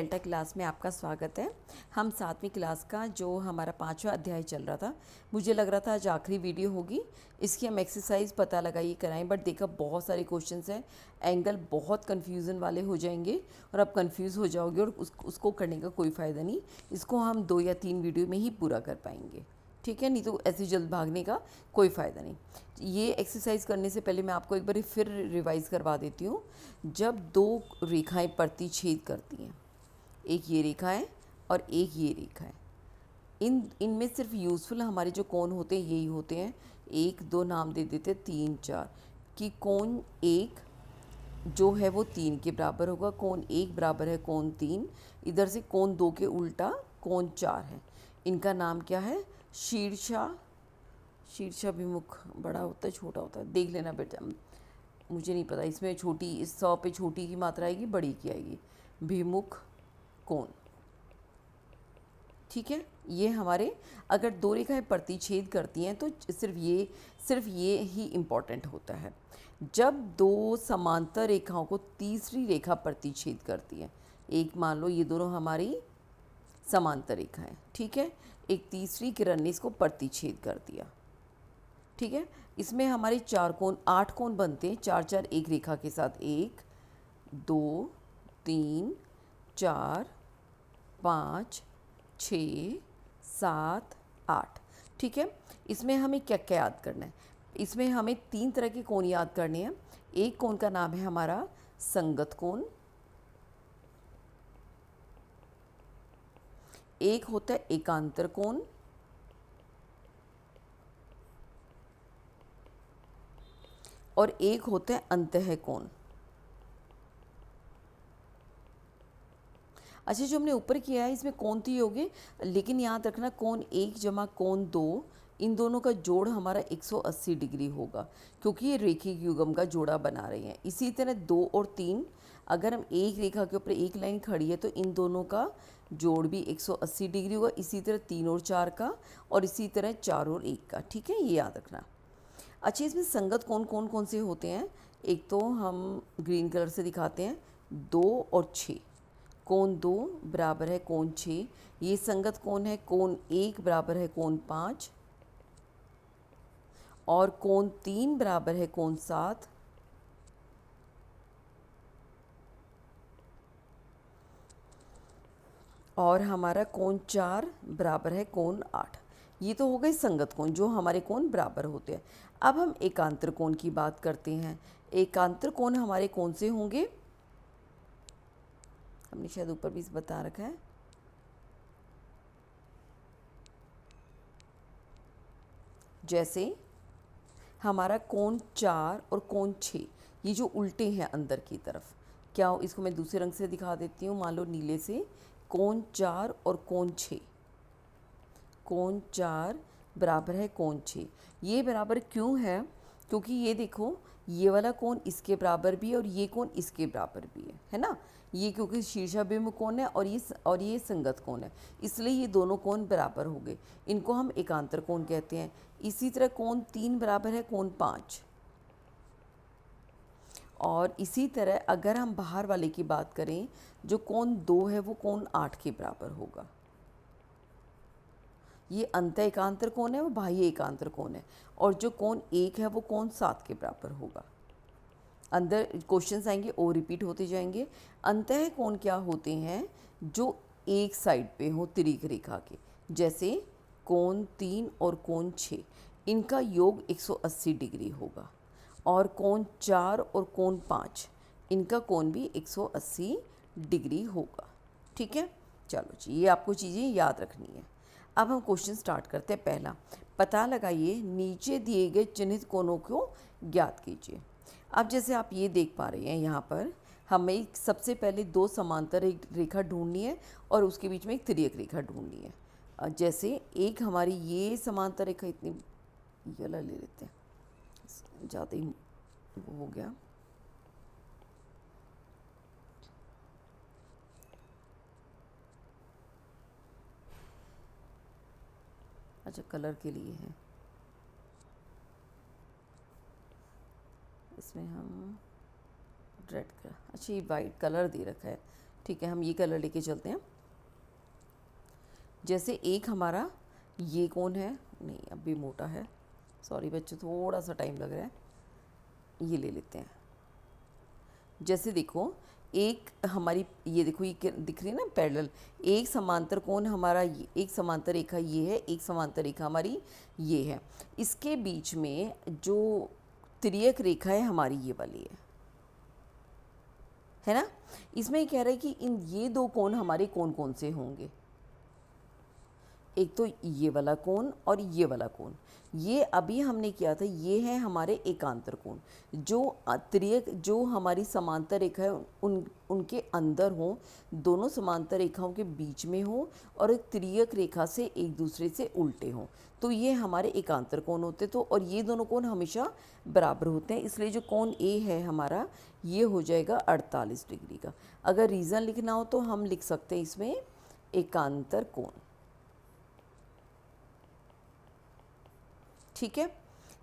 Delta class में आपका स्वागत है। हम 7वीं क्लास का जो हमारा 5वां अध्याय चल रहा था, मुझे लग रहा था आज आखिरी वीडियो होगी। इसकी हम एक्सरसाइज पता लगाइए कराएं, बट देखा बहुत सारे क्वेश्चंस हैं, एंगल बहुत कन्फ्यूज़न वाले हो जाएंगे और आप कंफ्यूज हो जाओगे और उसको करने का कोई फ़ायदा नहीं। इसको हम 2 या 3 वीडियो में ही पूरा कर पाएंगे, ठीक है, नहीं तो ऐसे जल्द भागने का कोई फ़ायदा नहीं। ये एक्सरसाइज करने से पहले मैं आपको एक बार फिर रिवाइज़ करवा देती हूँ। जब दो रेखाएं प्रतिच्छेद करती हैं, एक ये रेखा है और एक ये रेखा है, इनमें सिर्फ यूज़फुल हमारे जो कोण होते हैं यही होते हैं। एक दो नाम दे देते 3 4 कि कोण एक जो है वो 3 के बराबर होगा, कोण एक बराबर है कोण 3, इधर से कोण 2 के उल्टा कोण 4 है। इनका नाम क्या है? शीर्षाभिमुख। बड़ा होता है छोटा होता है, देख लेना बेटा, मुझे नहीं पता। इसमें छोटी, इस 100 पे छोटी की मात्रा आएगी, बड़ी की आएगी। भिमुख कोण, ठीक है। ये हमारे अगर दो रेखाएं प्रतिच्छेद करती हैं तो सिर्फ ये ही इम्पॉर्टेंट होता है। जब दो समांतर रेखाओं को तीसरी रेखा प्रतिच्छेद करती है, एक मान लो ये दोनों हमारी समांतर रेखा है, ठीक है, एक तीसरी किरण ने इसको प्रतिच्छेद कर दिया, ठीक है। इसमें हमारे 4 कोण 8 कोण बनते हैं, 4 4 एक रेखा के साथ, 1 2 3 4 5 6 7 8, ठीक है। इसमें हमें क्या क्या याद करना है? इसमें हमें 3 तरह के कोण याद करने हैं। एक कोण का नाम है हमारा संगत कोण, एक होता है एकांतर कोण, और एक होता है अंतः कोण। अच्छा, जो हमने ऊपर किया है इसमें कोण तो ये हो गए, लेकिन याद रखना कोण 1 जमा कोण 2, इन दोनों का जोड़ हमारा 180 डिग्री होगा, क्योंकि ये रेखिक युग्म का जोड़ा बना रहे हैं। इसी तरह 2 और 3, अगर हम एक रेखा के ऊपर एक लाइन खड़ी है तो इन दोनों का जोड़ भी 180 डिग्री होगा। इसी तरह 3 और 4 का, और इसी तरह 4 और 1 का, ठीक है, ये याद रखना। अच्छा, इसमें संगत कोण कौन कौन से होते हैं? एक तो हम ग्रीन कलर से दिखाते हैं, 2 और 6। कोण 2 बराबर है कोण 6, ये संगत कोण है। कोण 1 बराबर है कोण 5, और कोण 3 बराबर है कोण 7, और हमारा कोण 4 बराबर है कोण 8। ये तो हो गए संगत कोण, जो हमारे कोण बराबर होते हैं। अब हम एकांतर कोण की बात करते हैं। एकांतर कोण हमारे कौन से होंगे? हमने शायद ऊपर भी बता रखा है। जैसे हमारा कोण 4 और कोण 6, ये जो उल्टे हैं अंदर की तरफ, क्या इसको मैं दूसरे रंग से दिखा देती हूँ, मान लो नीले से। कोण 4 और कोण 6, कोण 4 बराबर है कोण 6। ये बराबर क्यों है? क्योंकि ये देखो, ये वाला कोण इसके बराबर भी है और ये कोण इसके बराबर भी है ना। ये क्योंकि शीर्षाभिमुख कोण है और ये संगत कोण है, इसलिए ये दोनों कोण बराबर हो गए। इनको हम एकांतर कोण कहते हैं। इसी तरह कोण 3 बराबर है कोण 5, और इसी तरह अगर हम बाहर वाले की बात करें, जो कोण 2 है वो कोण 8 के बराबर होगा। ये अंत एकांतर कोण है, वो बाह्य एकांतर कोण है, और जो कोण 1 है वो कोण 7 के बराबर होगा। अंदर क्वेश्चंस आएंगे और रिपीट होते जाएंगे। अंतः कोण क्या होते हैं? जो एक साइड पे हो तिर्यक रेखा के, जैसे कोण 3 और कोण 6, इनका योग 180 डिग्री होगा। और कोण 4 और कोण 5, इनका कोण भी 180 डिग्री होगा, ठीक है। चलो जी, ये आपको चीज़ें याद रखनी है। अब हम क्वेश्चन स्टार्ट करते हैं। पहला, पता लगाइए नीचे दिए गए चिन्हित कोणों को ज्ञात कीजिए। अब जैसे आप ये देख पा रहे हैं, यहाँ पर हमें सबसे पहले दो समांतर एक रेखा ढूंढनी है और उसके बीच में एक तिर्यक रेखा ढूंढनी है। जैसे एक हमारी ये समांतर रेखा, इतनी ये वाला ले लेते हैं, ज़्यादा ही वो हो गया। अच्छा, कलर के लिए है, इसमें हम रेड का, अच्छा ये वाइट कलर दे रखा है, ठीक है, हम ये कलर लेके चलते हैं। जैसे एक हमारा ये कोण है, नहीं अब भी मोटा है, सॉरी बच्चों थोड़ा सा टाइम लग रहा है, ये ले लेते हैं। जैसे देखो एक हमारी ये देखो ये दिख रही है ना पैरेलल, एक समांतर कोण हमारा ये, एक समांतर रेखा ये है, एक समांतर रेखा हमारी ये है। इसके बीच में जो तिर्यक रेखा है हमारी ये वाली है ना। इसमें कह रहा है कि इन ये दो कोण हमारे कौन कौन से होंगे। एक तो ये वाला कोण और ये वाला कोण, ये अभी हमने किया था, ये है हमारे एकांतर कोण। जो तिर्यक जो हमारी समांतर रेखा है उनके अंदर हो, दोनों समांतर रेखाओं के बीच में हो और एक तिर्यक रेखा से एक दूसरे से उल्टे हों, तो ये हमारे एकांतर कोण होते। तो और ये दोनों कोण हमेशा बराबर होते हैं, इसलिए जो कोण ए है हमारा ये हो जाएगा 48 डिग्री का। अगर रीज़न लिखना हो तो हम लिख सकते हैं इसमें एकांतर कोण। ठीक है।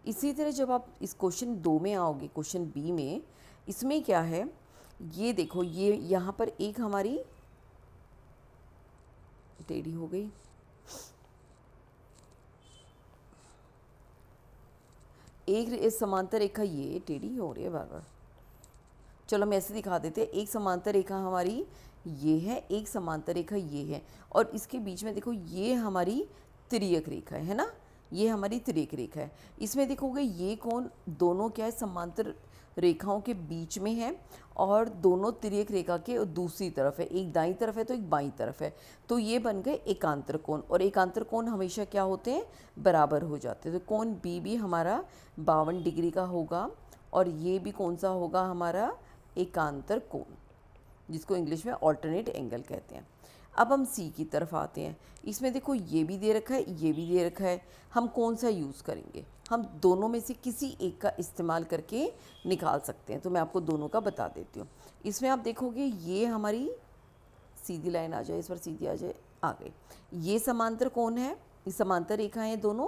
इसी तरह जब आप इस क्वेश्चन 2 में आओगे, क्वेश्चन बी में, इसमें क्या है ये देखो, ये यहाँ पर एक हमारी टेढ़ी हो गई, एक समांतर रेखा ये टेढ़ी हो रही है बार बार, चलो हम ऐसे दिखा देते हैं। एक समांतर रेखा हमारी ये है, एक समांतर रेखा ये है, और इसके बीच में देखो ये हमारी तिर्यक रेखा है ना, ये हमारी तिर्यक रेखा है। इसमें देखोगे ये कोण दोनों क्या है, समांतर रेखाओं के बीच में है और दोनों तिर्यक रेखा के दूसरी तरफ है, एक दाईं तरफ है तो एक बाईं तरफ है, तो ये बन गए एकांतर कोण। और एकांतर कोण हमेशा क्या होते हैं, बराबर हो जाते हैं। तो कोण बी भी हमारा 52 डिग्री का होगा और ये भी कौन सा होगा हमारा, एकांतर कोण, जिसको इंग्लिश में ऑल्टरनेट एंगल कहते हैं। अब हम सी की तरफ आते हैं। इसमें देखो ये भी दे रखा है, ये भी दे रखा है, हम कौन सा यूज़ करेंगे, हम दोनों में से किसी एक का इस्तेमाल करके निकाल सकते हैं। तो मैं आपको दोनों का बता देती हूँ। इसमें आप देखोगे ये हमारी सीधी लाइन आ जाए, इस पर सीधी आ जाए, आ गई। ये समांतर कोण है, ये समांतर रेखा है दोनों,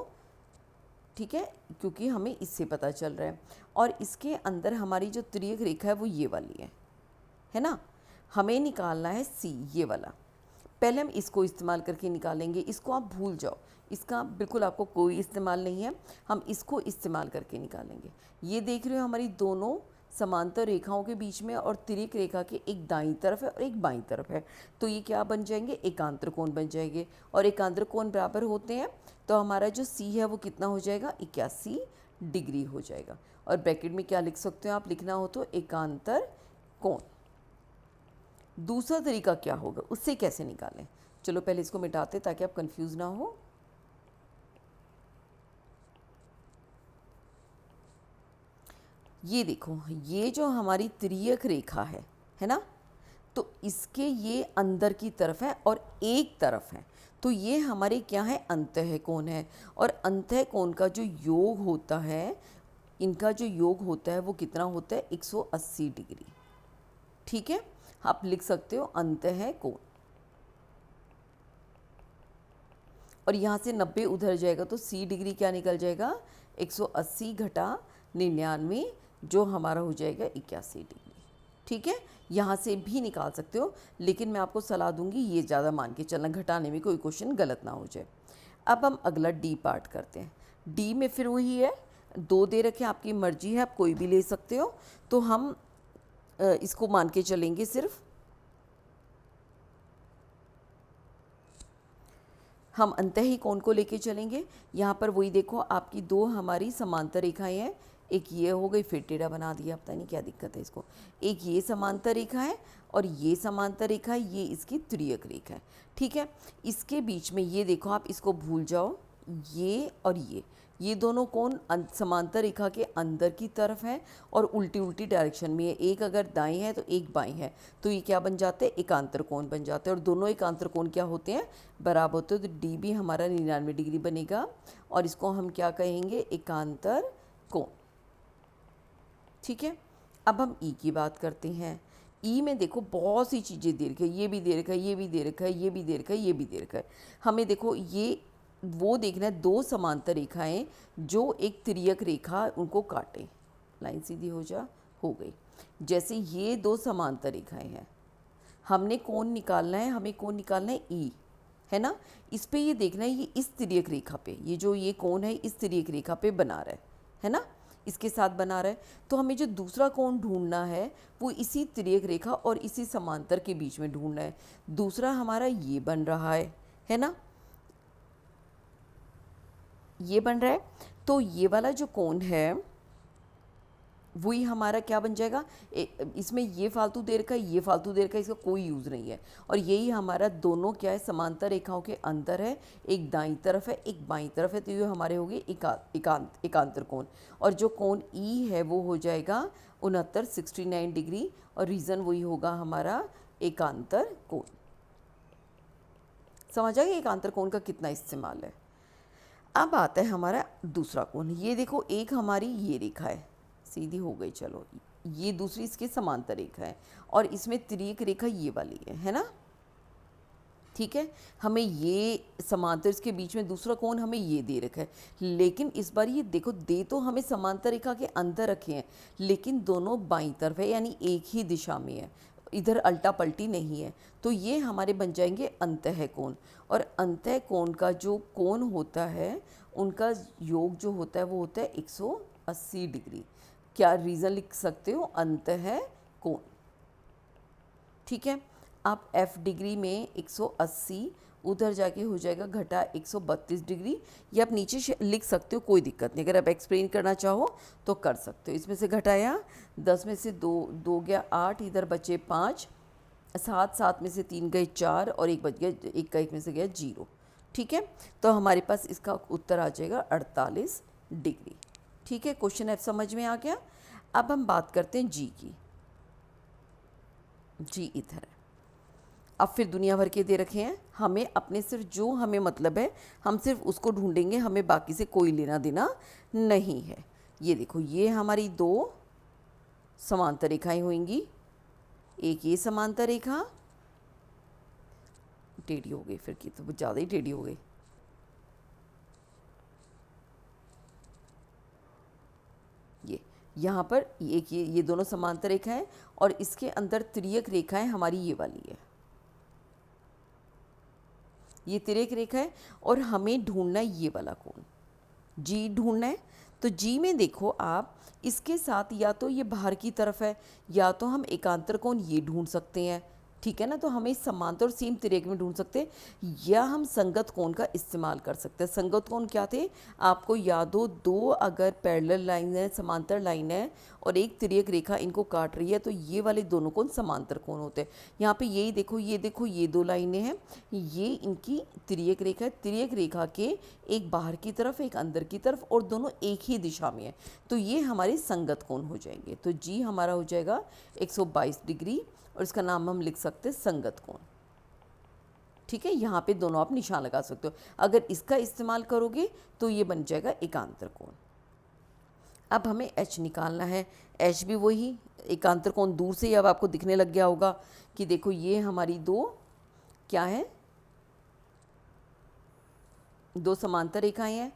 ठीक है, क्योंकि हमें इससे पता चल रहा है। और इसके अंदर हमारी जो तिर्यक रेखा है वो ये वाली है ना। हमें निकालना है सी, ये वाला। पहले हम इसको इस्तेमाल करके निकालेंगे, इसको आप भूल जाओ, इसका बिल्कुल आपको कोई इस्तेमाल नहीं है, हम इसको इस्तेमाल करके निकालेंगे। ये देख रहे हो हमारी दोनों समांतर रेखाओं के बीच में और तिर्यक रेखा के एक दाईं तरफ है और एक बाईं तरफ है, तो ये क्या बन जाएंगे, एकांतर कोण बन जाएंगे। और एकांतर कोण बराबर होते हैं तो हमारा जो सी है वो कितना हो जाएगा, 81 डिग्री हो जाएगा। और ब्रैकेट में क्या लिख सकते हो आप, लिखना हो तो एकांतर कोण। दूसरा तरीका क्या होगा, उससे कैसे निकालें, चलो पहले इसको मिटाते ताकि आप कंफ्यूज ना हो। ये देखो, ये जो हमारी तिर्यक रेखा है ना, तो इसके ये अंदर की तरफ है और एक तरफ है, तो ये हमारे क्या है, अंतः कोण है। और अंतः कोण का जो योग होता है, इनका जो योग होता है वो कितना होता है, 180 डिग्री। ठीक है, आप लिख सकते हो अंतः कोण। और यहाँ से 90 उधर जाएगा तो 80 डिग्री क्या निकल जाएगा, 180 घटा 99, जो हमारा हो जाएगा 81 डिग्री। ठीक है, यहाँ से भी निकाल सकते हो, लेकिन मैं आपको सलाह दूंगी ये ज़्यादा मान के चलना, घटाने में कोई क्वेश्चन गलत ना हो जाए। अब हम अगला डी पार्ट करते हैं। डी में फिर वही है, 2 दे रखे, आपकी मर्जी है, आप कोई भी ले सकते हो। तो हम इसको मान के चलेंगे, सिर्फ हम अंतः ही कोण को लेके चलेंगे। यहाँ पर वही देखो, आपकी 2 हमारी समांतर रेखाएं हैं, एक ये हो गई, फिर टेढ़ा बना दिया, पता नहीं क्या दिक्कत है इसको। एक ये समांतर रेखा है और ये समांतर रेखा है, ये इसकी तिर्यक रेखा है। ठीक है, इसके बीच में ये देखो, आप इसको भूल जाओ, ये और ये दोनों कोण समांतर रेखा के अंदर की तरफ है और उल्टी उल्टी डायरेक्शन में है, एक अगर दाएं है तो एक बाएं है, तो ये क्या बन जाते हैं, एकांतर कोण बन जाते हैं। और दोनों एकांतर कोण क्या होते हैं, बराबर होते हैं। तो डी भी हमारा 99 डिग्री बनेगा और इसको हम क्या कहेंगे, एकांतर कोण। ठीक है, अब हम ई की बात करते हैं। ई में देखो बहुत सी चीज़ें दे रखी है, ये भी दे रखा है, ये भी दे रखा है, ये भी दे रखा है, ये भी दे रखा है। हमें देखो ये वो देखना है, 2 समांतर रेखाएं जो एक तिर्यक रेखा उनको काटे, लाइन सीधी हो गई। जैसे ये 2 समांतर रेखाएं हैं, हमने कोण निकालना है, हमें कोण निकालना है ई, है ना। इस पे ये देखना है, ये इस तिर्यक रेखा पे, ये जो ये कोण है इस तिर्यक रेखा पे बना रहा है ना, इसके साथ बना रहा है। तो हमें जो दूसरा कोण ढूंढना है वो इसी तिर्यक रेखा और इसी समांतर के बीच में ढूंढना है। दूसरा हमारा ये बन रहा है ना, ये बन रहा है। तो ये वाला जो कोण है वही हमारा क्या बन जाएगा, इसमें ये फालतू दे रखा है, ये फालतू दे रखा है, इसका कोई यूज़ नहीं है। और यही हमारा दोनों क्या है, समांतर रेखाओं के अंतर है, एक दाईं तरफ है एक बाईं तरफ है। तो ये हमारे हो गए एकांतर कोण। और जो कोण ई है वो हो जाएगा 69 डिग्री, और रीज़न वही होगा हमारा एकांतर कोण। समझ आ गया एकांतर कोण का कितना इस्तेमाल है। अब आता है हमारा दूसरा कोण। ये देखो, एक हमारी ये रेखा है, सीधी हो गई, चलो ये दूसरी इसके समांतर रेखा है, और इसमें तिर्यक रेखा ये वाली है ना, ठीक है। हमें ये समांतर, इसके बीच में दूसरा कोण हमें ये दे रखा है, लेकिन इस बार ये देखो, दे तो हमें समांतर रेखा के अंदर रखे हैं, लेकिन दोनों बाईं तरफ है, यानी एक ही दिशा में है, इधर अल्टा पल्टी नहीं है। तो ये हमारे बन जाएंगे अंतः कोण। और अंतः कोण का जो कोण होता है उनका योग जो होता है वो होता है 180 डिग्री। क्या रीज़न लिख सकते हो, अंतः कोण, ठीक है। आप f डिग्री में 180, उधर जाके हो जाएगा घटा 132 डिग्री। ये आप नीचे लिख सकते हो, कोई दिक्कत नहीं। अगर आप एक्सप्लेन करना चाहो तो कर सकते हो। इसमें से घटाया 10 में से 2 गया 8, इधर बचे 5, 7 में से 3 गए 4, और एक बच गया, एक का एक में से गया 0, ठीक है। तो हमारे पास इसका उत्तर आ जाएगा 48 डिग्री, ठीक है। क्वेश्चन एफ समझ में आ गया। अब हम बात करते हैं जी की। जी इधर है। अब फिर दुनिया भर के दे रखे हैं, हमें अपने सिर्फ जो हमें मतलब है हम सिर्फ उसको ढूंढेंगे, हमें बाकी से कोई लेना देना नहीं है। ये देखो, ये हमारी 2 समांतर रेखाएं होंगी, एक ये समांतर रेखा, टेढ़ी हो गई फिर की, तो ज़्यादा ही टेढ़ी हो गई, ये यहाँ पर एक ये दोनों समांतर रेखाएं, और इसके अंदर तिर्यक रेखाएं हमारी ये वाली है, ये तिर्यक रेखा है, और हमें ढूंढना है ये वाला कोण, जी ढूंढना है। तो जी में देखो आप, इसके साथ या तो ये बाहर की तरफ है, या तो हम एकांतर कोण ये ढूंढ सकते हैं, ठीक है ना। तो हमें समांतर और सेम तिर्यक में ढूंढ सकते हैं, या हम संगत कोण का इस्तेमाल कर सकते हैं। संगत कोण क्या थे, आपको याद हो, 2 अगर पैरेलल लाइन है, समांतर लाइन है, और एक तिर्यक रेखा इनको काट रही है, तो ये वाले दोनों कोण समांतर कोण होते हैं। यहाँ पे यही देखो, ये देखो, ये 2 लाइनें हैं, ये इनकी तिर्यक रेखा है। तिर्यक रेखा के एक बाहर की तरफ एक अंदर की तरफ, और दोनों एक ही दिशा में है, तो ये हमारे संगत कोण हो जाएंगे। तो जी हमारा हो जाएगा 122 डिग्री, और इसका नाम हम लिख सकते हैं संगत कोण, ठीक है। यहाँ पे दोनों आप निशान लगा सकते हो। अगर इसका इस्तेमाल करोगे तो ये बन जाएगा एकांतर कोण। अब हमें एच निकालना है। एच भी वही एकांतर कोण, दूर से ही अब आपको दिखने लग गया होगा कि देखो, ये हमारी 2 क्या है, 2 समांतर रेखाएं हैं,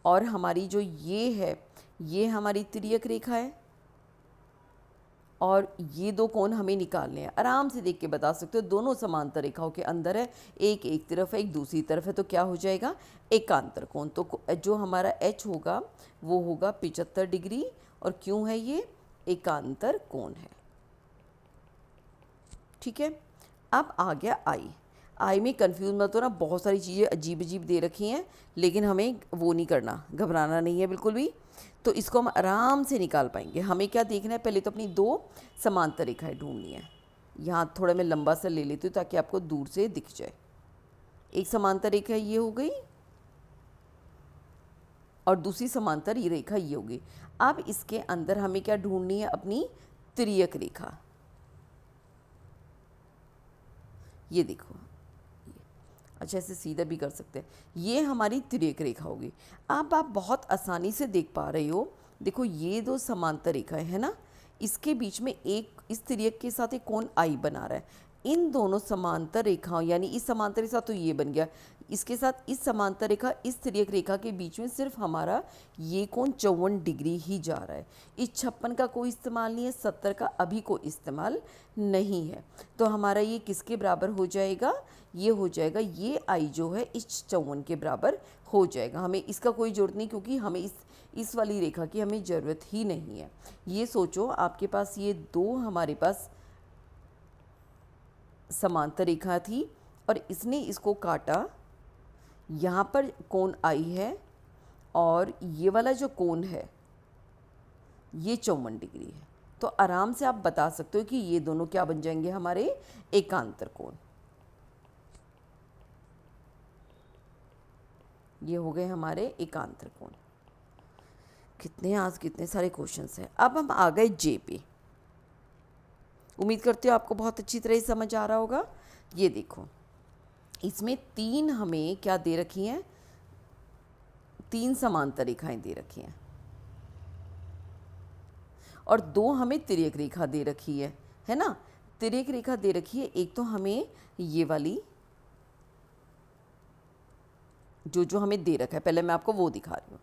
और हमारी जो ये है ये हमारी तिर्यक रेखा है, और ये 2 कोण हमें निकालने हैं। आराम से देख के बता सकते हो, दोनों समांतर रेखाओं के अंदर है, एक एक तरफ है एक दूसरी तरफ है, तो क्या हो जाएगा, एकांतर कोण। तो जो हमारा एच होगा वो होगा 75 डिग्री, और क्यों है ये, एकांतर कोण है, ठीक है। अब आ गया आई। आई में कंफ्यूज मत होना, बहुत सारी चीज़ें अजीब अजीब दे रखी हैं, लेकिन हमें वो नहीं करना, घबराना नहीं है बिल्कुल भी। तो इसको हम आराम से निकाल पाएंगे। हमें क्या देखना है, पहले तो अपनी 2 समांतर रेखाएं ढूंढनी है। यहाँ थोड़ा मैं लंबा सा ले लेती हूँ ताकि आपको दूर से दिख जाए। एक समांतर रेखा ये हो गई, और दूसरी समांतर ये रेखा ये होगी। अब इसके अंदर हमें क्या ढूंढनी है, अपनी तिर्यक रेखा। ये देखो, अच्छा ऐसे सीधा भी कर सकते हैं, ये हमारी तिर्यक रेखा होगी। अब आप बहुत आसानी से देख पा रहे हो, देखो ये 2 समांतर रेखाएं है ना, इसके बीच में एक इस तिर्यक के साथ एक कोण आई बना रहा है। इन दोनों समांतर रेखाओं, यानी इस समांतर रेखा तो ये बन गया, इसके साथ इस समांतर रेखा, इस तिर्यक रेखा के बीच में सिर्फ हमारा ये कोण 54 डिग्री ही जा रहा है। इस 56 का कोई इस्तेमाल नहीं है, 70 का अभी कोई इस्तेमाल नहीं है। तो हमारा ये किसके बराबर हो जाएगा? ये हो जाएगा, ये आई जो है इस 54 के बराबर हो जाएगा। हमें इसका कोई ज़रूरत नहीं, क्योंकि हमें इस वाली रेखा की हमें ज़रूरत ही नहीं है। ये सोचो आपके पास ये दो हमारे पास समांतर रेखा थी और इसने इसको काटा, यहाँ पर कोण आई है और ये वाला जो कोण है ये 54 डिग्री है। तो आराम से आप बता सकते हो कि ये दोनों क्या बन जाएंगे? हमारे एकांतर कोण। ये हो गए हमारे एकांतर कोण। कितने सारे क्वेश्चंस हैं। अब हम आ गए जे पे। उम्मीद करती हूँ आपको बहुत अच्छी तरह समझ आ रहा होगा। ये देखो, इसमें 3 हमें क्या दे रखी हैं? 3 समांतर रेखाएं दे रखी हैं और 2 हमें तिर्यक रेखा दे रखी है ना? तिर्यक रेखा दे रखी है, एक तो हमें ये वाली जो हमें दे रखा है, पहले मैं आपको वो दिखा रही हूँ।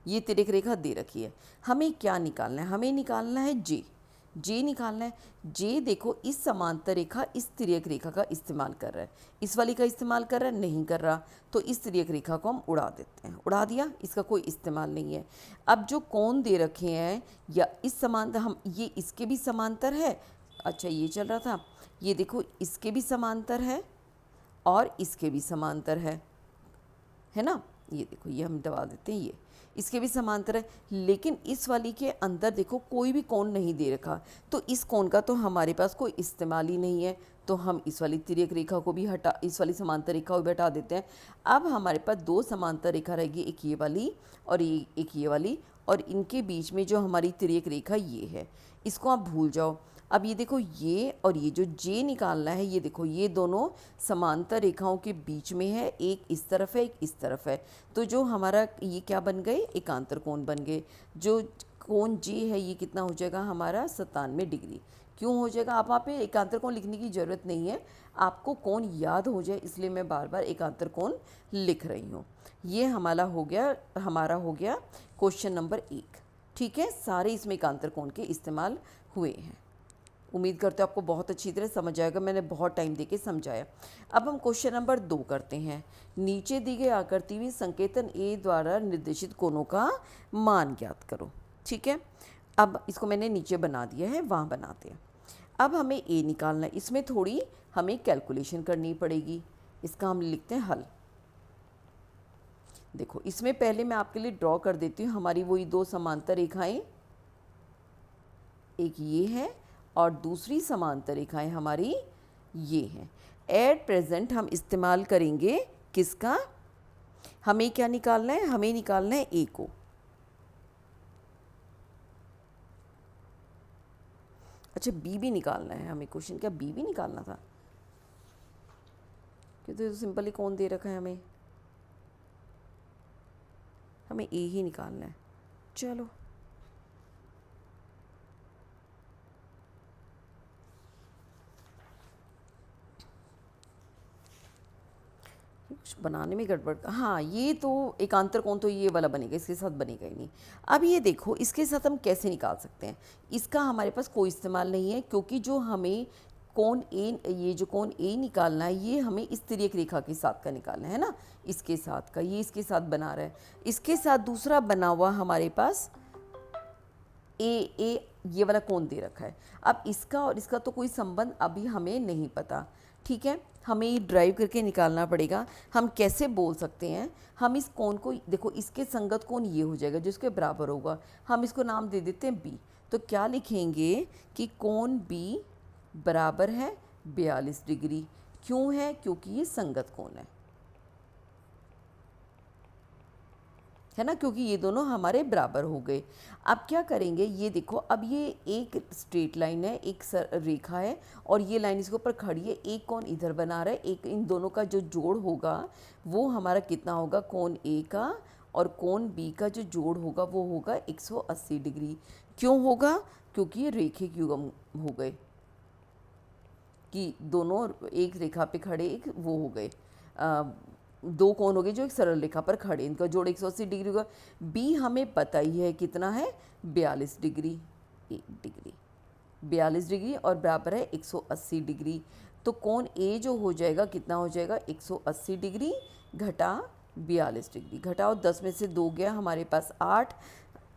ये तिर्यक रेखा दे रखी है, हमें क्या निकालना है? हमें निकालना है जे निकालना है। जे देखो, इस समांतर रेखा इस तिर्यक रेखा का इस्तेमाल कर रहा है, इस वाली का इस्तेमाल कर रहा है नहीं कर रहा, तो इस तिर्यक रेखा को हम उड़ा देते हैं। उड़ा दिया, इसका कोई इस्तेमाल नहीं है। अब जो कोण दे रखे हैं या इस समांतर, हम ये इसके भी समांतर है। अच्छा, ये चल रहा था, ये देखो इसके भी समांतर है और इसके भी समांतर है ना? ये देखो, ये हम दबा देते हैं, ये इसके भी समांतर है, लेकिन इस वाली के अंदर देखो कोई भी कोण नहीं दे रखा, तो इस कोण का तो हमारे पास कोई इस्तेमाल ही नहीं है। तो हम इस वाली तिर्यक रेखा को भी हटा, इस वाली समांतर रेखा को भी हटा देते हैं। अब हमारे पास 2 समांतर रेखा रहेगी, एक ये वाली और एक ये वाली, और इनके बीच में जो हमारी तिर्यक रेखा ये है, इसको आप भूल जाओ। अब ये देखो, ये और ये जो जे निकालना है, ये देखो ये दोनों समांतर रेखाओं के बीच में है, एक इस तरफ है एक इस तरफ है। तो जो हमारा ये क्या बन गए? एकांतर कोण बन गए। जो कोण जे है ये कितना हो जाएगा? हमारा 97 डिग्री। क्यों हो जाएगा? आप वहाँ पे एकांतर कोण लिखने की ज़रूरत नहीं है, आपको कोण याद हो जाए इसलिए मैं बार बार एकांतर कोण लिख रही हूँ। ये हमारा हो गया क्वेश्चन नंबर 1। ठीक है, सारे इसमें एकांतर कोण के इस्तेमाल हुए हैं। उम्मीद करते हो आपको बहुत अच्छी तरह समझ आएगा, मैंने बहुत टाइम देके समझाया। अब हम क्वेश्चन नंबर 2 करते हैं। नीचे दी गई आकृति में संकेतन ए द्वारा निर्देशित कोणों का मान ज्ञात करो। ठीक है, अब इसको मैंने नीचे बना दिया है, वहाँ बनाते हैं। अब हमें ए निकालना है, इसमें थोड़ी हमें कैलकुलेशन करनी पड़ेगी। इसका हम लिखते हैं हल। देखो, इसमें पहले मैं आपके लिए ड्रॉ कर देती हूँ हमारी वही 2 समांतर रेखाएं, एक ये है और दूसरी समांतर रेखाएं हमारी ये हैं। एट प्रेजेंट हम इस्तेमाल करेंगे किसका? हमें क्या निकालना है? हमें निकालना है ए को। अच्छा, बी भी निकालना है हमें। क्वेश्चन क्या बी भी निकालना था? क्योंकि तो सिंपली कौन दे रखा है हमें ए ही निकालना है। चलो, कुछ बनाने में गड़बड़। हाँ, ये तो एकांतर कोण तो ये वाला बनेगा, इसके साथ बनेगा ही नहीं। अब ये देखो, इसके साथ हम कैसे निकाल सकते हैं? इसका हमारे पास कोई इस्तेमाल नहीं है, क्योंकि जो हमें कोण ए, ये जो कोण ए निकालना है, ये हमें इस तिर्यक रेखा के साथ का निकालना है ना, इसके साथ का। ये इसके साथ बना रहा है, इसके साथ दूसरा बना हुआ हमारे पास ए ये वाला कोण दे रखा है। अब इसका और इसका तो कोई संबंध अभी हमें नहीं पता। ठीक है, हमें ये ड्राइव करके निकालना पड़ेगा। हम कैसे बोल सकते हैं? हम इस कोण को देखो, इसके संगत कोण ये हो जाएगा जो इसके बराबर होगा, हम इसको नाम दे देते हैं बी। तो क्या लिखेंगे कि कोण बी बराबर है 42 डिग्री। क्यों है? क्योंकि ये संगत कोण है ना, क्योंकि ये दोनों हमारे बराबर हो गए। अब क्या करेंगे? ये देखो, अब ये एक स्ट्रेट लाइन है, एक रेखा है और ये लाइन इसके ऊपर खड़ी है। एक कोण इधर बना रहा है, एक इन दोनों का जो जोड़ होगा वो हमारा कितना होगा? कोण ए का और कोण बी का जो जोड़ होगा वो होगा 180 डिग्री। क्यों होगा? क्योंकि ये रेखिक युग्म हो गए। कि दोनों एक रेखा पे खड़े, एक वो हो गए, दो कोण हो गए जो एक सरल रेखा पर खड़े, इनका जोड़ 180 डिग्री होगा। बी हमें पता ही है कितना है, 42 डिग्री, 42 डिग्री और बराबर है 180 डिग्री। तो कोण ए जो हो जाएगा कितना हो जाएगा, 180 डिग्री घटा 42 डिग्री। घटाओ, 10 में से 2 गया हमारे पास 8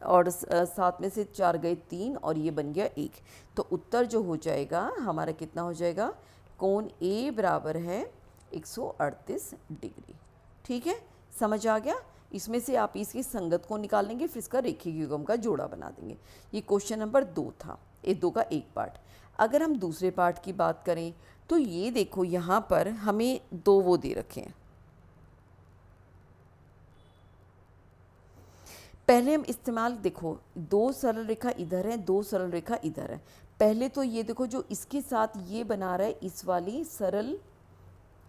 और 7 में से 4 गए 3 और ये बन गया 1। तो उत्तर जो हो जाएगा हमारा कितना हो जाएगा, कोण ए बराबर है 138 डिग्री। ठीक है, समझ आ गया। इसमें से आप इसकी संगत को निकाल लेंगे, फिर इसका रेखिक युग्म का जोड़ा बना देंगे। ये क्वेश्चन नंबर 2 था, ये 2 का एक पार्ट। अगर हम दूसरे पार्ट की बात करें तो ये देखो यहाँ पर हमें 2 वो दे रखे हैं। पहले हम इस्तेमाल देखो, 2 सरल रेखा इधर है, 2 सरल रेखा इधर है। पहले तो ये देखो जो इसके साथ ये बना रहा है,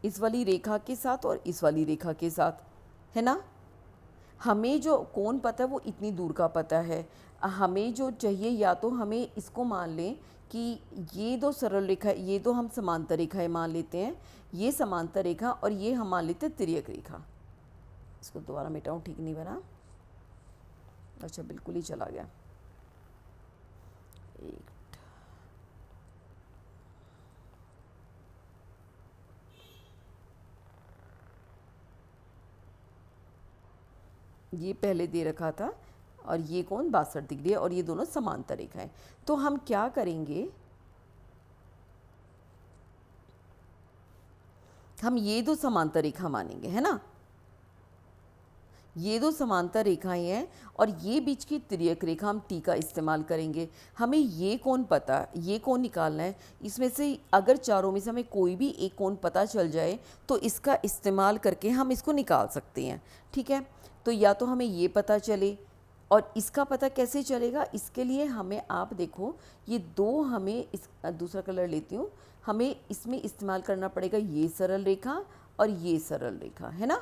इस वाली रेखा के साथ और इस वाली रेखा के साथ, है ना। हमें जो कोण पता है वो इतनी दूर का पता है। हमें जो चाहिए, या तो हमें इसको मान लें कि ये 2 सरल रेखा, ये 2 हम समांतर रेखाएं मान लेते हैं, ये समांतर रेखा और ये हम मान लेते हैं तिर्यक रेखा। इसको दोबारा मिटाऊँ, ठीक नहीं बना, अच्छा बिल्कुल ही चला गया। ये पहले दे रखा था और ये कोण 62 डिग्री है और ये दोनों समांतर रेखा है। तो हम क्या करेंगे, हम ये 2 समांतर रेखा मानेंगे, है ना। ये 2 समांतर रेखाएं हैं और ये बीच की तिर्यक रेखा, हम टी का इस्तेमाल करेंगे। हमें ये कोण पता, ये कोण निकालना है। इसमें से अगर चारों में से हमें कोई भी एक कोण पता चल जाए तो इसका इस्तेमाल करके हम इसको निकाल सकते हैं। ठीक है, तो या तो हमें ये पता चले, और इसका पता कैसे चलेगा, इसके लिए हमें, आप देखो ये 2 हमें, इस दूसरा कलर लेती हूँ, हमें इसमें इस्तेमाल करना पड़ेगा ये सरल रेखा और ये सरल रेखा, है ना।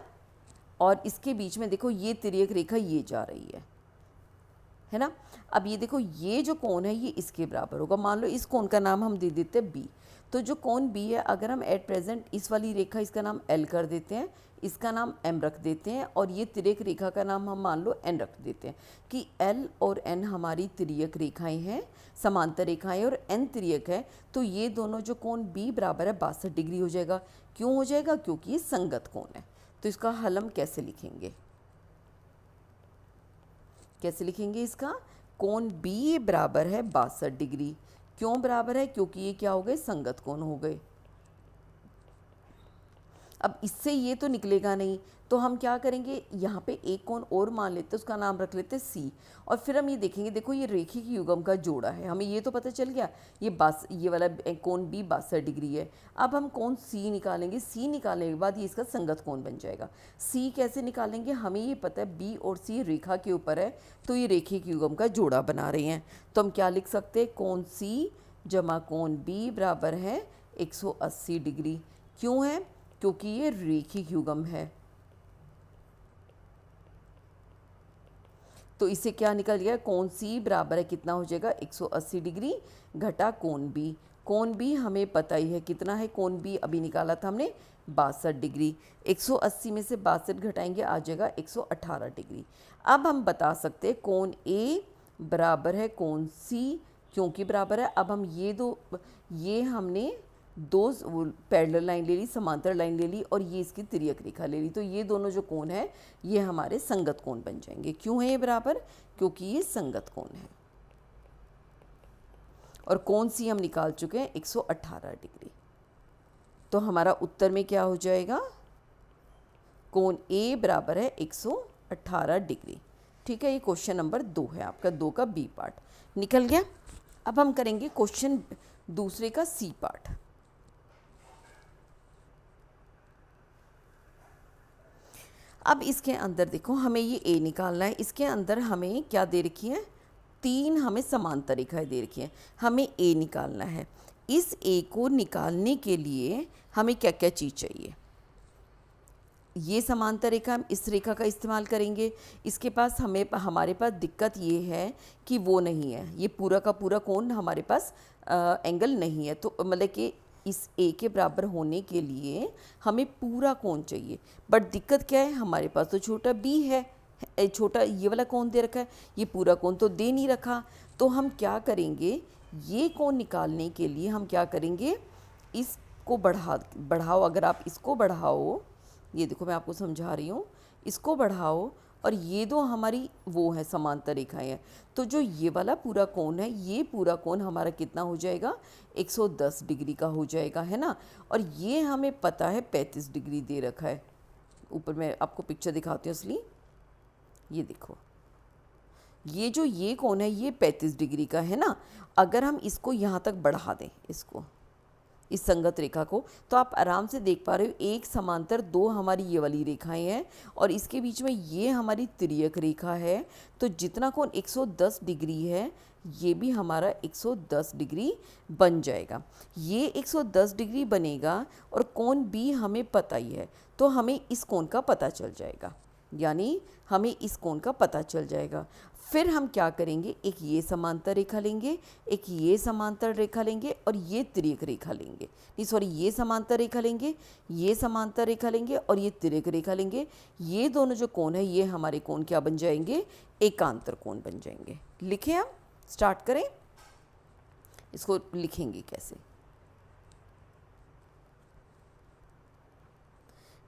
और इसके बीच में देखो ये तिर्यक रेखा ये जा रही है ना। अब ये देखो ये जो कोण है ये इसके बराबर होगा। मान लो इस कोण का नाम हम दे देते हैं बी। तो जो कोण बी है, अगर हम एट प्रेजेंट इस वाली रेखा, इसका नाम एल कर देते हैं, इसका नाम एम रख देते हैं और ये तिर्यक रेखा का नाम हम मान लो एन रख देते हैं कि एल और एन हमारी तिर्यक रेखाएं हैं, समांतर रेखाएं, और एन तिर्यक है। तो ये दोनों जो कोण बी बराबर है 62 डिग्री हो जाएगा। क्यों हो जाएगा, क्योंकि ये संगत कोण है। तो इसका हल हम कैसे लिखेंगे, कैसे लिखेंगे इसका, कोण बी बराबर है 62 डिग्री। क्यों बराबर है, क्योंकि ये क्या हो गए, संगत कोण हो गए। अब इससे ये तो निकलेगा नहीं, तो हम क्या करेंगे, यहाँ पे एक कोण और मान लेते हैं, उसका नाम रख लेते हैं सी। और फिर हम ये देखेंगे, देखो ये रेखिक युग्म का जोड़ा है, हमें ये तो पता चल गया, ये वाला कोण बी 62 डिग्री है। अब हम कोण सी निकालेंगे, सी निकालने के बाद ये इसका संगत कोण बन जाएगा। सी कैसे निकालेंगे, हमें ये पता है बी और सी रेखा के ऊपर है, तो ये रेखिक युग्म का जोड़ा बना रहे हैं। तो हम क्या लिख सकते हैं, कोण सी जमा कोण बी बराबर है 180 डिग्री। क्यों है, क्योंकि ये रेखिक युग्म है। तो इससे क्या निकल गया, कोण सी बराबर है कितना हो जाएगा, 180 डिग्री घटा कोण बी। कोण बी हमें पता ही है कितना है, कोण बी अभी निकाला था हमने 62 डिग्री। 180 में से 62 घटाएंगे आ जाएगा 118 डिग्री। अब हम बता सकते हैं कोण ए बराबर है कोण सी, क्योंकि बराबर है। अब हम ये हमने 2 पैरेलल लाइन ले ली, समांतर लाइन ले ली, और ये इसकी तिर्यक रेखा ले ली। तो ये दोनों जो कोण है ये हमारे संगत कोण बन जाएंगे। क्यों है ये बराबर, क्योंकि ये संगत कोण है। और कोण सी हम निकाल चुके हैं 118 डिग्री। तो हमारा उत्तर में क्या हो जाएगा, कोण ए बराबर है 118 डिग्री। ठीक है, ये क्वेश्चन नंबर 2 है आपका, 2 का बी पार्ट निकल गया। अब हम करेंगे क्वेश्चन दूसरे का सी पार्ट। अब इसके अंदर देखो हमें ये ए निकालना है। इसके अंदर हमें क्या दे रखी है, 3 हमें समांतर रेखाएं दे रखी हैं, हमें ए निकालना है। इस ए को निकालने के लिए हमें क्या क्या चीज़ चाहिए, ये समांतर रेखा, हम इस रेखा का इस्तेमाल करेंगे। इसके पास हमारे पास दिक्कत ये है कि वो नहीं है, ये पूरा का पूरा कोण हमारे पास एंगल नहीं है। तो मतलब कि इस ए के बराबर होने के लिए हमें पूरा कोण चाहिए, बट दिक्कत क्या है, हमारे पास तो छोटा बी है, छोटा ये वाला कोण दे रखा है, ये पूरा कोण तो दे नहीं रखा। तो हम क्या करेंगे, ये कोण निकालने के लिए हम क्या करेंगे, इसको बढ़ाओ, अगर आप इसको बढ़ाओ, ये देखो मैं आपको समझा रही हूँ, इसको बढ़ाओ और ये दो हमारी वो है समांतर रेखाएं हैं, तो जो ये वाला पूरा कोण है, ये पूरा कोण हमारा कितना हो जाएगा, 110 डिग्री का हो जाएगा, है ना। और ये हमें पता है 35 डिग्री दे रखा है। ऊपर मैं आपको पिक्चर दिखाती हूँ असली, ये देखो, ये जो ये कोण है ये 35 डिग्री का है ना। अगर हम इसको यहाँ तक बढ़ा दें, इसको, इस संगत रेखा को, तो आप आराम से देख पा रहे हो, एक समांतर दो हमारी ये वाली रेखाएं हैं और इसके बीच में ये हमारी तिर्यक रेखा है। तो जितना कोण 110 डिग्री है, ये भी हमारा 110 डिग्री बन जाएगा। ये 110 डिग्री बनेगा और कोण भी हमें पता ही है, तो हमें इस कोण का पता चल जाएगा, यानी हमें इस कोण का पता चल जाएगा। फिर हम क्या करेंगे, एक ये समांतर रेखा लेंगे, एक ये समांतर रेखा लेंगे और ये तिर्यक रेखा लेंगे, नहीं सॉरी, ये समांतर रेखा लेंगे, ये समांतर रेखा लेंगे और ये तिर्यक रेखा लेंगे। ये दोनों जो कोण है ये हमारे कोण क्या बन जाएंगे, एकांतर कोण बन जाएंगे। लिखें, हम स्टार्ट करें, इसको लिखेंगे कैसे,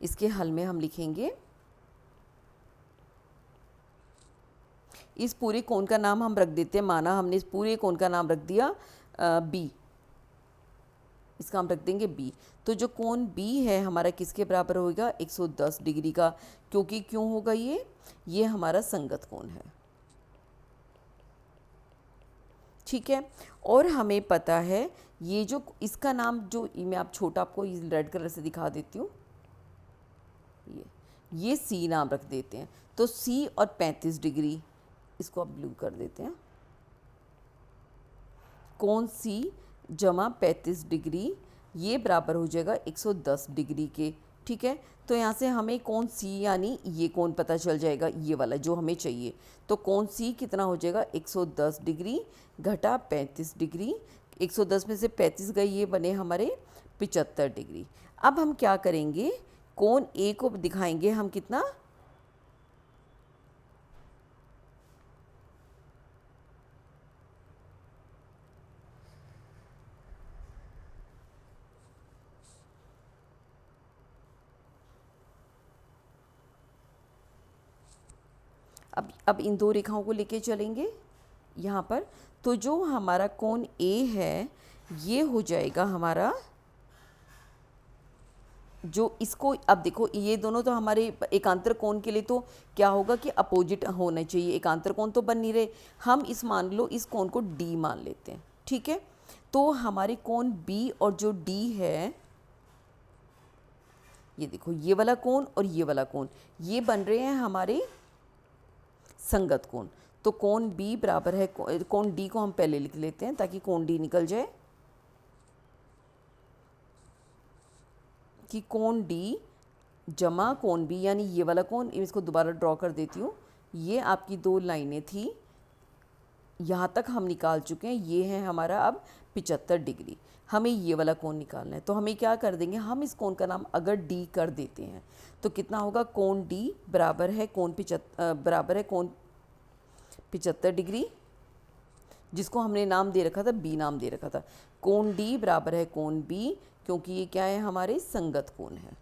इसके हल में हम लिखेंगे, इस पूरे कोण का नाम हम रख देते हैं, माना हमने इस पूरे कोण का नाम रख दिया बी, इसका हम रख देंगे बी। तो जो कोण बी है हमारा किसके बराबर होगा, 110 डिग्री का, क्योंकि क्यों होगा ये हमारा संगत कोण है, ठीक है। और हमें पता है ये जो इसका नाम, जो मैं आप छोटा आपको रेड कलर से दिखा देती हूँ, ये सी नाम रख देते हैं। तो सी और 35 डिग्री, इसको आप ब्लू कर देते हैं, कोण सी जमा 35 डिग्री, ये बराबर हो जाएगा 110 डिग्री के, ठीक है। तो यहाँ से हमें कोण सी यानी ये कोण पता चल जाएगा, ये वाला जो हमें चाहिए। तो कोण सी कितना हो जाएगा, 110 डिग्री घटा 35 डिग्री, 110 में से 35 गए, ये बने हमारे 75 डिग्री। अब हम क्या करेंगे, कोण ए को दिखाएंगे हम कितना, अब इन दो रेखाओं को लेके चलेंगे यहाँ पर। तो जो हमारा कोण ए है ये हो जाएगा हमारा, जो इसको, अब देखो ये दोनों तो हमारे एकांतर कोण के लिए तो क्या होगा कि अपोजिट होना चाहिए, एकांतर कोण तो बन नहीं रहे। हम इस मान लो इस कोण को डी मान लेते हैं, ठीक है। तो हमारे कोण बी और जो डी है, ये देखो ये वाला कोण और ये वाला कोण, ये बन रहे हैं हमारे संगत कोण। तो कोण बी बराबर है, कोण डी को हम पहले लिख लेते हैं ताकि कोण डी निकल जाए, कि कोण डी जमा कोण बी, यानी ये वाला कोण, इसको दोबारा ड्रॉ कर देती हूँ। ये आपकी दो लाइनें थी, यहाँ तक हम निकाल चुके हैं, ये है हमारा अब 75 डिग्री। हमें ये वाला कोण निकालना है, तो हमें क्या कर देंगे, हम इस कोण का नाम अगर डी कर देते हैं तो कितना होगा, कोण डी बराबर है कोण 75 डिग्री, जिसको हमने नाम दे रखा था बी नाम दे रखा था। कोण डी बराबर है कोण बी, क्योंकि ये क्या है, हमारे संगत कोण है।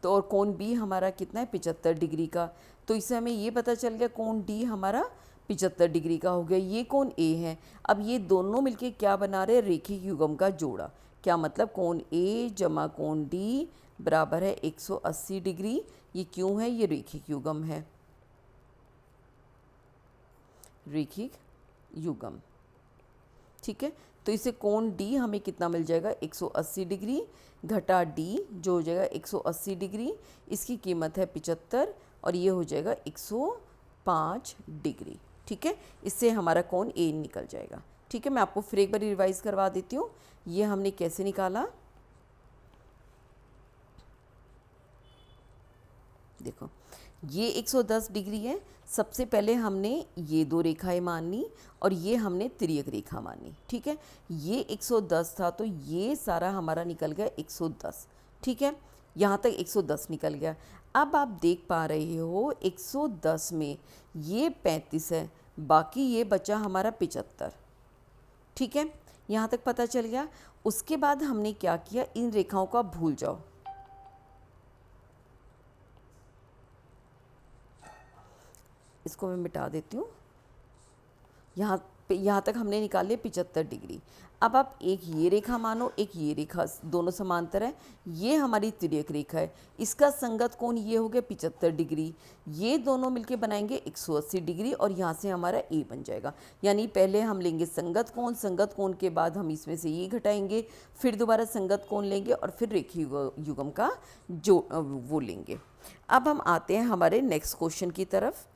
तो और कोण बी हमारा कितना है, 75 डिग्री का। तो इससे हमें ये पता चल गया कोण डी हमारा 75 डिग्री का हो गया। ये कोण ए है, अब ये दोनों मिलके क्या बना रहे हैं, रेखिक युग्म का जोड़ा। क्या मतलब, कोण ए जमा कोण डी बराबर है 180 डिग्री। ये क्यों है, ये रेखिक युग्म है, रेखिक युग्म, ठीक है। तो इसे कोण डी हमें कितना मिल जाएगा, 180 डिग्री घटा डी जो हो जाएगा 180 डिग्री, इसकी कीमत है 75 और ये हो जाएगा 105 डिग्री, ठीक है। इससे हमारा कोण ए निकल जाएगा, ठीक है। मैं आपको फिर एक बार रिवाइज करवा देती हूँ, ये हमने कैसे निकाला, देखो ये 110 डिग्री है। सबसे पहले हमने ये दो रेखाएं मान ली और ये हमने तिर्यक रेखा मानी, ठीक है। ये 110 था तो ये सारा हमारा निकल गया 110, ठीक है। यहाँ तक 110 निकल गया। अब आप देख पा रहे हो 110 में ये 35 है, बाकी ये बचा हमारा 75, ठीक है। यहाँ तक पता चल गया। उसके बाद हमने क्या किया, इन रेखाओं को आप भूल जाओ। इसको मैं मिटा देती हूँ। यहाँ तक हमने निकाल लिया 75 डिग्री। अब आप एक ये रेखा मानो, एक ये रेखा, दोनों समांतर है। ये हमारी तिर्यक रेखा है, इसका संगत कोण ये हो गया 75 डिग्री। ये दोनों मिलके बनाएंगे 180 डिग्री और यहाँ से हमारा ए बन जाएगा। यानी पहले हम लेंगे संगत कोण, संगत कोण के बाद हम इसमें से ये घटाएंगे, फिर दोबारा संगत कोण लेंगे और फिर रेखीय युग्म का जो वो लेंगे। अब हम आते हैं हमारे नेक्स्ट क्वेश्चन की तरफ।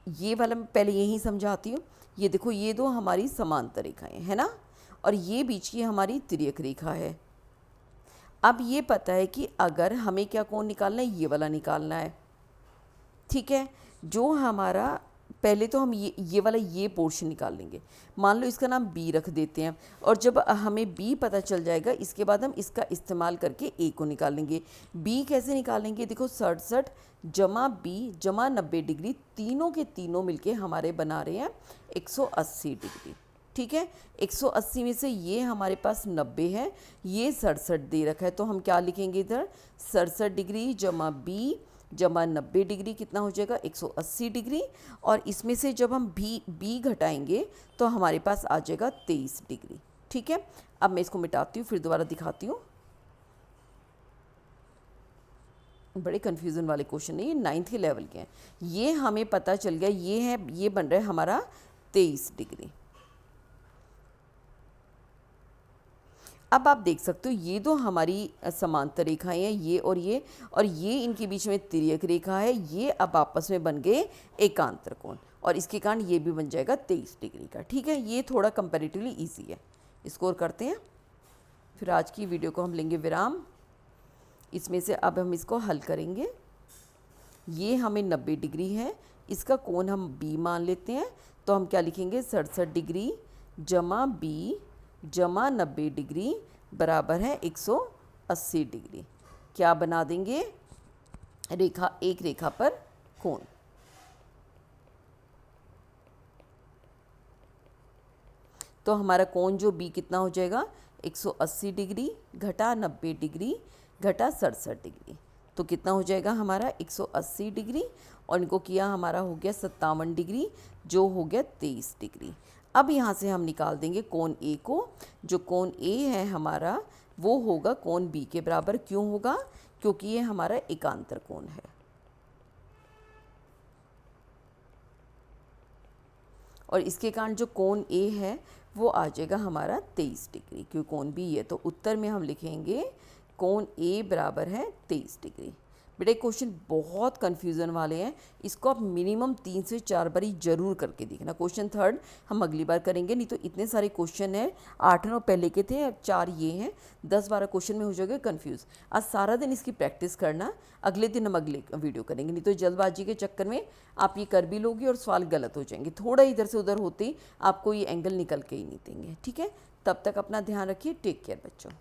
ये वाला मैं पहले यही समझाती हूँ। ये देखो, ये दो हमारी समांतर रेखाएं है ना, और ये बीच की हमारी तिर्यक रेखा है। अब ये पता है कि अगर हमें क्या कोण निकालना है, ये वाला निकालना है, ठीक है। जो हमारा पहले तो हम ये वाला ये पोर्शन निकाल लेंगे। मान लो इसका नाम बी रख देते हैं, और जब हमें बी पता चल जाएगा इसके बाद हम इसका इस्तेमाल करके ए को निकाल लेंगे। बी कैसे निकालेंगे, देखो 67 जमा बी जमा 90 डिग्री, तीनों के तीनों मिलके हमारे बना रहे हैं 180 डिग्री, ठीक है। 180 में से ये हमारे पास 90 है, ये 67 दे रखा है, तो हम क्या लिखेंगे इधर, 67 डिग्री जमा बी जमा 90 डिग्री कितना हो जाएगा 180 डिग्री। और इसमें से जब हम बी घटाएंगे तो हमारे पास आ जाएगा 23 डिग्री, ठीक है। अब मैं इसको मिटाती हूँ, फिर दोबारा दिखाती हूँ। बड़े कन्फ्यूज़न वाले क्वेश्चन है ये, 9th के लेवल के हैं। ये हमें पता चल गया, ये है, ये बन रहा है हमारा 23 डिग्री। अब आप देख सकते हो ये दो हमारी समांतर रेखाएं हैं, ये और ये इनके बीच में तिर्यक रेखा है। ये अब आपस में बन गए एकांतर कोण, और इसके कारण ये भी बन जाएगा 23 डिग्री का, ठीक है। ये थोड़ा कंपैरेटिवली इजी है। स्कोर करते हैं, फिर आज की वीडियो को हम लेंगे विराम। इसमें से अब हम इसको हल करेंगे। ये हमें 90 डिग्री है, इसका कोण हम बी मान लेते हैं, तो हम क्या लिखेंगे 67 डिग्री जमा बी जमा 90 डिग्री बराबर है 180 डिग्री। क्या बना देंगे, रेखा, एक रेखा पर कोण। तो हमारा कोण जो बी कितना हो जाएगा 180 डिग्री घटा 90 डिग्री घटा 67 डिग्री, तो कितना हो जाएगा हमारा 180 डिग्री, और इनको किया हमारा हो गया 57 डिग्री, जो हो गया 23 डिग्री। अब यहाँ से हम निकाल देंगे कोण ए को। जो कोण ए है हमारा वो होगा कोण बी के बराबर। क्यों होगा, क्योंकि ये हमारा एकांतर कोण है। और इसके कारण जो कोण ए है वो आ जाएगा हमारा 23 डिग्री, क्योंकि कोण बी है। तो उत्तर में हम लिखेंगे कोण ए बराबर है 23 डिग्री। बेटा क्वेश्चन बहुत कन्फ्यूज़न वाले हैं, इसको आप मिनिमम 3 से 4 बार ही जरूर करके देखना। क्वेश्चन 3 हम अगली बार करेंगे, नहीं तो इतने सारे क्वेश्चन हैं, 8-9 पहले के थे, अब 4 ये हैं, 10-12 क्वेश्चन में हो जाएगा कन्फ्यूज़। आज सारा दिन इसकी प्रैक्टिस करना, अगले दिन हम अगले वीडियो करेंगे, नहीं तो जल्दबाजी के चक्कर में आप ये कर भी लोगे और सवाल गलत हो जाएंगे। थोड़ा इधर से उधर होते ही आपको ये एंगल निकल के ही नहीं देंगे, ठीक है। तब तक अपना ध्यान रखिए, टेक केयर बच्चों।